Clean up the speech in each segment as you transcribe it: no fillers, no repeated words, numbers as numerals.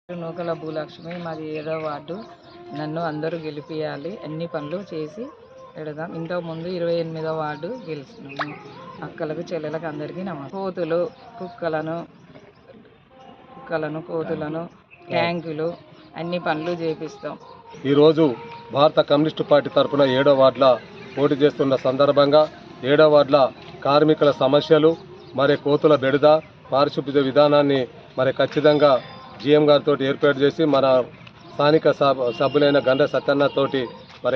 నూకల భూలక్ష్మి, మాది 7వ వార్డు. నన్ను అందరూ గెలిపియాలి. అన్ని పనులు చేసి పెడదాం. ఇంతకుముందు 28వ వార్డు గెలిచినాము. అక్కలకు చెల్లెలకు అందరికీ కోతులు, కుక్కలను కోతులను ట్యాంకులు అన్ని పనులు చేపిస్తాం. ఈరోజు భారత కమ్యూనిస్టు పార్టీ తరఫున 7వ వార్డుల పోటీ చేస్తున్న సందర్భంగా 7వ వార్డుల కార్మికుల సమస్యలు, మరి కోతుల బెడద, పారిశుద్ధ్య విధానాన్ని ఖచ్చితంగా జీఎం గారితో ఏర్పాటు చేసి మన స్థానిక సభ్యులైన గండ్ర సత్యన్నతోటి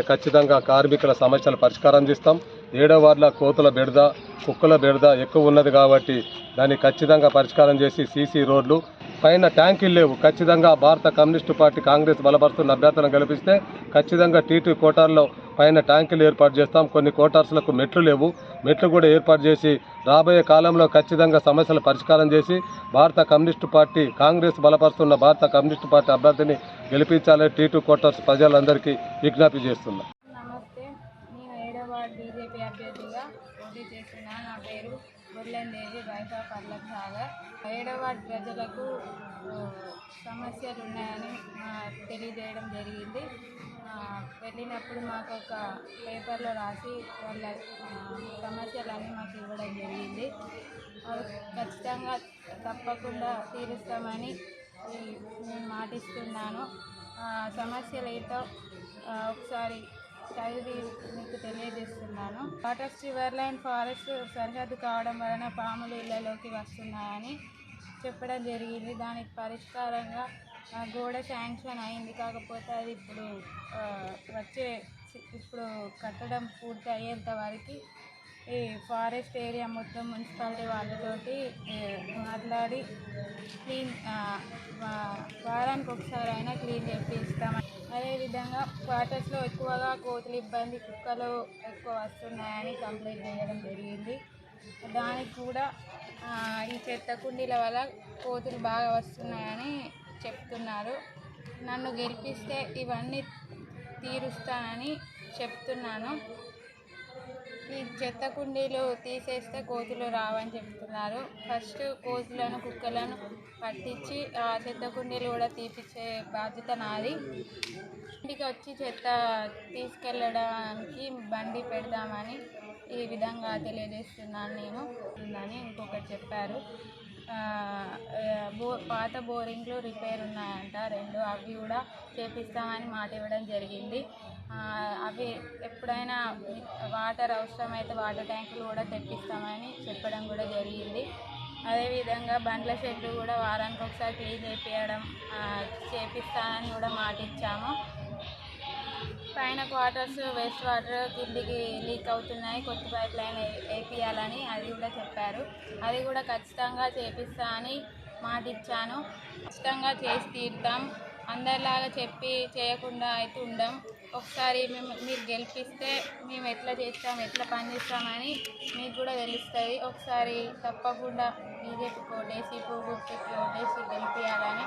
ఖచ్చితంగా కార్మికుల సమస్యలు పరిష్కారం చేస్తాం. 7వ వార్డుల కోతుల బెడద, కుక్కల బెడద ఎక్కువ ఉన్నది కాబట్టి దాన్ని ఖచ్చితంగా పరిష్కారం చేసి సీసీ రోడ్లు పైన ట్యాంకులు లేవు. ఖచ్చితంగా భారత కమ్యూనిస్టు పార్టీ కాంగ్రెస్ బలపరుస్తున్న అభ్యర్థులను గెలిపిస్తే ఖచ్చితంగా టీటీ కోటార్లో పైన ట్యాంకులు ఏర్పాటు చేస్తాం. కొన్ని కోటార్స్లకు మెట్లు లేవు, మెట్లు కూడా ఏర్పాటు చేసి రాబోయే కాలంలో ఖచ్చితంగా సమస్యలు పరిష్కారం చేసి భారత కమ్యూనిస్టు పార్టీ కాంగ్రెస్ బలపరుస్తున్న భారత కమ్యూనిస్టు పార్టీ అభ్యర్థిని గెలిపించాలని టీటీ కోటార్స్ ప్రజలందరికీ విజ్ఞప్తి చేస్తున్నాం. నమస్తే, నేను 7వ వార్డు బీజేపీ అభ్యర్థిగా పోటీ చేస్తున్నా. నా పేరు బొర్లందేవి వైఫా పర్లక్ సాగర్. 7వ వార్డు ప్రజలకు సమస్యలు ఉన్నాయని తెలియజేయడం జరిగింది. వెళ్ళినప్పుడు మాకు ఒక పేపర్లో రాసి వాళ్ళ సమస్యలన్నీ మాకు ఇవ్వడం జరిగింది. అవి ఖచ్చితంగా తప్పకుండా తీరుస్తామని నేను మాటిస్తున్నాను. సమస్యలు ఏంటో ఒకసారి చదివి మీకు తెలియజేస్తున్నాను. వాటర్ స్ట్రివర్ లైన్ ఫారెస్ట్ సరిహద్దు కావడం వలన పాములు ఇళ్లలోకి వస్తున్నాయని చెప్పడం జరిగింది. దానికి పరిష్కారంగా గోడ శాంక్షన్ అయింది. కాకపోతే అది ఇప్పుడు కట్టడం పూర్తి అయ్యేంత వరకు ఈ ఫారెస్ట్ ఏరియా మొత్తం మున్సిపాలిటీ వాళ్ళతోటి మాట్లాడి వారానికి ఒకసారి అయినా క్లీన్ చేపిస్తాం. అదేవిధంగా క్వార్టర్స్లో ఎక్కువగా కోతులు ఇబ్బంది, కుక్కలు ఎక్కువ వస్తున్నాయని కంప్లైంట్ చేయడం జరిగింది. దానికి కూడా ఈ చెత్త కుండీల వల్ల కోతులు బాగా వస్తున్నాయని చెప్తున్నారు. నన్ను గెలిపిస్తే ఇవన్నీ తీరుస్తానని చెప్తున్నాను. ఈ చెత్త కుండీలు తీసేస్తే కోతులు రావని చెప్తున్నారు. ఫస్ట్ కోతులను, కుక్కలను పట్టించి ఆ చెత్త కుండీలు కూడా తీపిచ్చే బాధ్యత నాది. ఇంటికి వచ్చి చెత్త తీసుకెళ్ళడానికి బండి పెడదామని ఈ విధంగా తెలియజేస్తున్నాను నేను. ఇంకొకటి చెప్పారు, పాత బోరింగ్లు రిపేర్ ఉన్నాయంట 2, అవి కూడా చేపిస్తామని మాట ఇవ్వడం జరిగింది. అవి ఎప్పుడైనా వాటర్ అవసరమైతే వాటర్ ట్యాంకులు కూడా తెప్పిస్తామని చెప్పడం కూడా జరిగింది. అదేవిధంగా బండ్ల షెడ్లు కూడా వారానికి ఒకసారి క్లీన్ చేపిస్తానని కూడా మాట ఇచ్చాము. పైన క్వార్టర్స్ వేస్ట్ వాటర్ కిందికి లీక్ అవుతున్నాయి, కొత్త పైప్ లైన్ వేపియాలని అది కూడా చెప్పారు. అది కూడా ఖచ్చితంగా చేపిస్తా అని మాట ఇచ్చాను. ఖచ్చితంగా చేసి తీరుతాం. అందరిలాగా చెప్పి చేయకుండా అయితే ఉండం. ఒకసారి మీరు గెలిపిస్తే మేము ఎట్లా చేస్తాం, ఎట్లా పనిచేస్తామని మీకు కూడా తెలుస్తుంది. ఒకసారి తప్పకుండా బీజేపీ ఓటేసి, పువ్వు గుర్తుకి ఓటేసి గెలిపించాలని